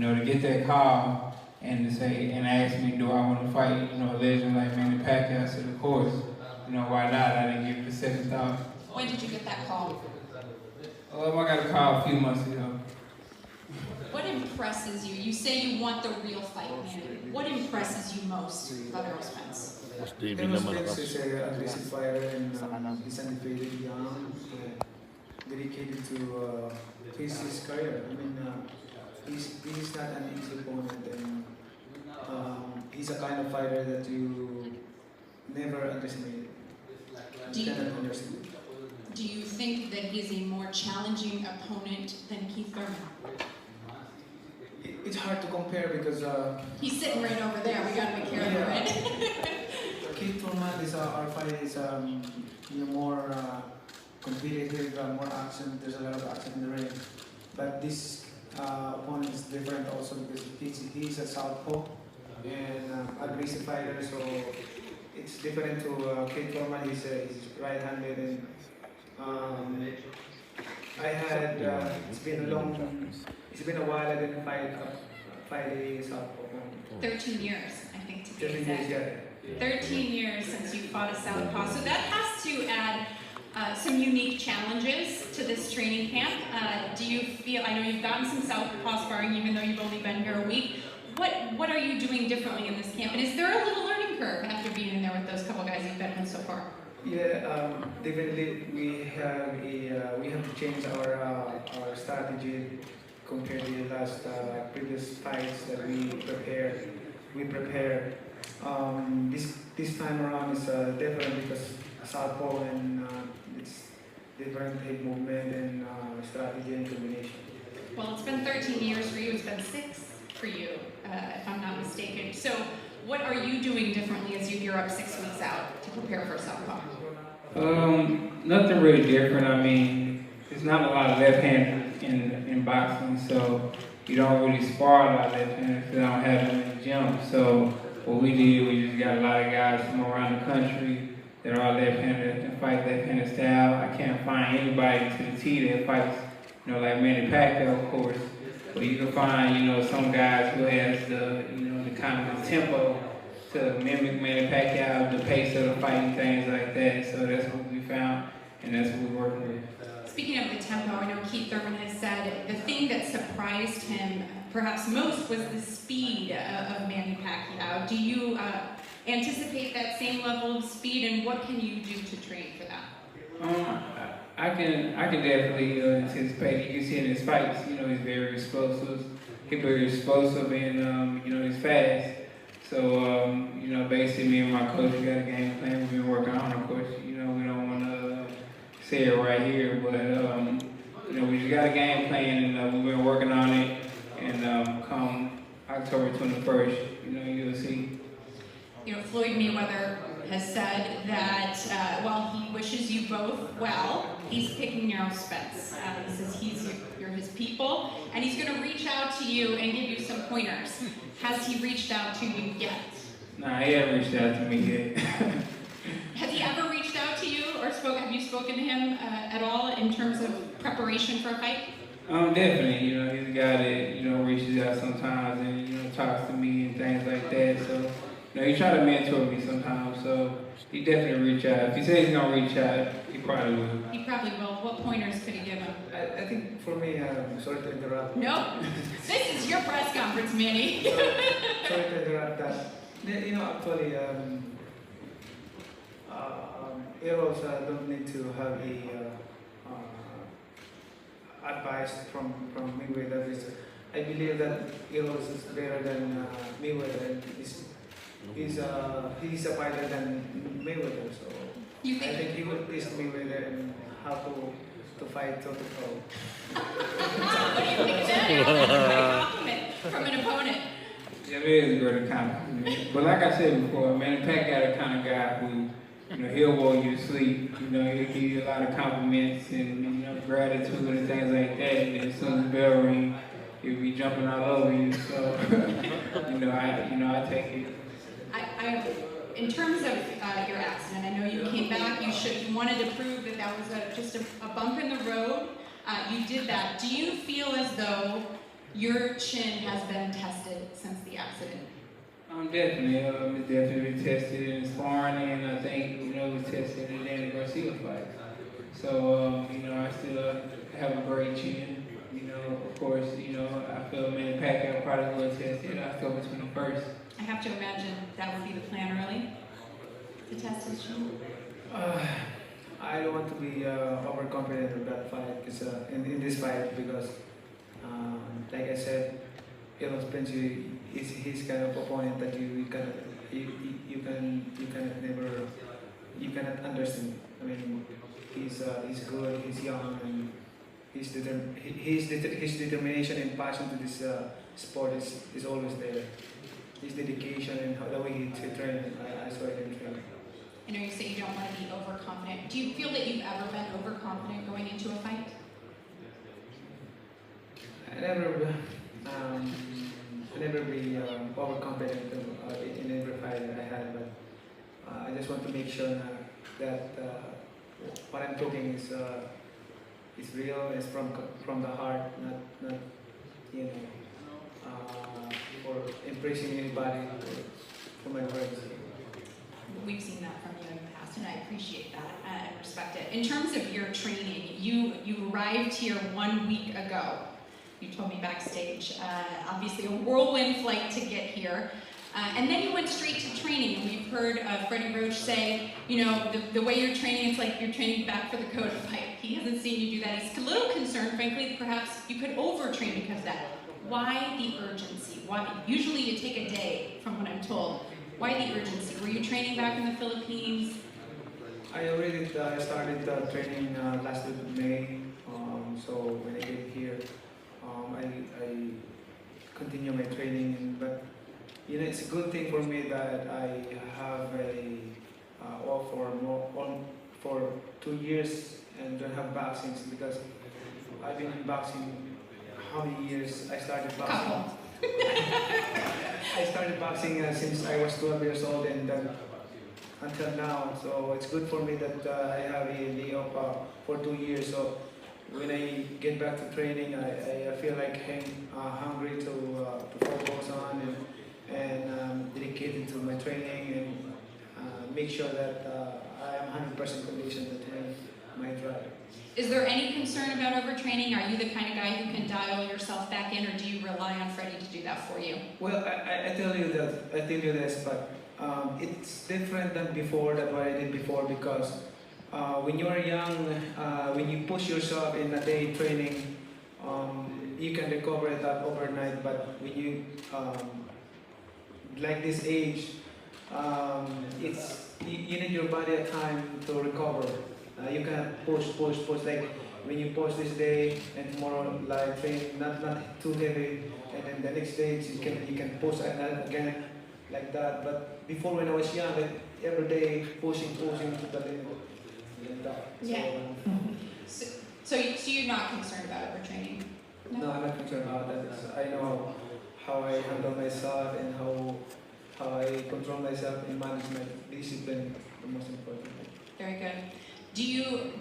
to get that call and to say, and ask me, do I want to fight, a legend like Manny Pacquiao? I said, of course. Why not? I didn't give it a second thought. When did you get that call? I got a call a few months ago. What impresses you? You say you want the real fight, Manny. What impresses you most about Errol Spence? Spence is an aggressive fighter and he's undefeated, young, dedicated to his career. I mean, he's not an easy opponent, and he's a kind of fighter that you never underestimate. Do you think that he's a more challenging opponent than Keith Thurman? It's hard to compare because he's sitting right over there. We got to be careful, right? Keith Thurman is our fight is more competitive, more action. There's a lot of action in the ring, but this opponent is different also because he's a southpaw and aggressive fighter. So it's different to Keith Thurman. He's right-handed, and it's been a while I didn't fight a southpaw. 13 years, I think, to be 13 exact. years, yeah. 13 years since you fought a southpaw. So that has to add some unique challenges to this training camp. Do you feel, I know you've gotten some southpaw sparring even though you've only been here a week. What are you doing differently in this camp? And is there a little learning curve after being in there with those couple guys you've been with so far? Yeah, definitely we have to change our strategy compared to the last previous fights that we prepared. This time around is different because southpaw and it's different hip movement and strategy and combination. Well, it's been 13 years for you. It's been 6 for you, if I'm not mistaken. So, what are you doing differently as you gear up 6 weeks out to prepare for southpaw? Nothing really different. I mean, there's not a lot of left-handers in boxing, so you don't really spar a lot of left-handers because I don't have them in the gym. So what we did, we just got a lot of guys from around the country that are left-handed and fight left-handed style. I can't find anybody to the T that fights, like Manny Pacquiao, of course. But you can find, some guys who has the kind of the tempo to mimic Manny Pacquiao, the pace of the fighting, things like that. So that's what we found, and that's what we're working with. Speaking of the tempo, I know Keith Thurman has said the thing that surprised him perhaps most was the speed of Manny Pacquiao. Do you anticipate that same level of speed, and what can you do to train for that? I can definitely anticipate. You can see in his fights, he's very explosive. He's very explosive, and he's fast. So basically, me and my coach, we got a game plan we've been working on. Of course, we don't want to say it right here, but we just got a game plan, and we've been working on it. And come October 21st, you'll see. Floyd Mayweather has said that while he wishes you both well, he's picking Errol Spence. He says you're his people, and he's going to reach out to you and give you some pointers. Has he reached out to you yet? Nah, he hasn't reached out to me yet. Has he ever reached out to you, or have you spoken to him at all in terms of preparation for a fight? Definitely. He's a guy that reaches out sometimes and talks to me and things like that. So he try to mentor me sometimes. So he definitely reach out. If he says he's gonna reach out, he probably will. He probably will. What pointers could he give him? I think for me, sorry to interrupt. Nope. This is your press conference, Manny. Sorry to interrupt that. Actually, Errol don't need to have advice from Mayweather. I believe that Errol is better than Mayweather. He's a fighter than Mayweather. So I think he will please Mayweather and how to fight toe to toe. What do you think of that? Great compliment from an opponent. Yeah, it is a great compliment. But like I said before, Manny Pacquiao the kind of guy who, he'll roll you to sleep. He'll give you a lot of compliments and gratitude and things like that. And as soon as the bell rings, he'll be jumping all over you. So, I take it. In terms of your accident, I know you came back. You wanted to prove that was just a bump in the road. You did that. Do you feel as though Your chin has been tested since the accident. Definitely, it's definitely been tested in sparring, and I think, it was tested in the Danny Garcia fight. So, I still have a great chin. Of course, I feel Manny Pacquiao probably will test it October 21st. I have to imagine that would be the plan, really, to test his chin. I don't want to be overconfident in that fight, cause, in this fight, because like I said, Spence is his kind of opponent that you cannot understand. I mean, he's good, he's young, and his determination and passion to this sport is always there. His dedication and how the way he trains, I saw him train. I know you say you don't want to be overconfident. Do you feel that you've ever been overconfident going into a fight? I never be overconfident in every fight that I had, but I just want to make sure that what I'm talking is real, is from the heart, not you know for impressing anybody for my words. We've seen that from you in the past, and I appreciate that and respect it. In terms of your training, you arrived here 1 week ago. You told me backstage, obviously a whirlwind flight to get here. And then you went straight to training, and we've heard Freddie Roach say, the way you're training, it's like you're training back for the Coda fight. He hasn't seen you do that. He's a little concerned, frankly, that perhaps you could overtrain because of that. Why the urgency? Why? Usually you take a day, from what I'm told. Why the urgency? Were you training back in the Philippines? I already started training last week of May, so when I get here, I continue my training. But it's a good thing for me that I have off for 2 years and don't have boxing, because I've been in boxing. How many years? I started boxing. Couple. I started boxing since I was 12 years old, and until now. So it's good for me that I have a day off for 2 years. So when I get back to training, I feel like I'm hungry to focus on and dedicated to my training and make sure that I am 100% conditioned to train my drive. Is there any concern about overtraining? Are you the kind of guy who can dial yourself back in, or do you rely on Freddie to do that for you? Well, I tell you this, but it's different than before, than what I did before, because when you are young, when you push yourself in a day training, you can recover that overnight. But when you like this age, you need your body a time to recover. You can push. Like when you push this day and tomorrow, like train not too heavy, and then the next day you can push again like that. But before, when I was young, every day pushing to the limit. Like that. Yeah. So you're not concerned about overtraining? No, I'm not concerned about that. I know how I handle myself and how I control myself and manage my discipline, the most important thing. Very good. Do you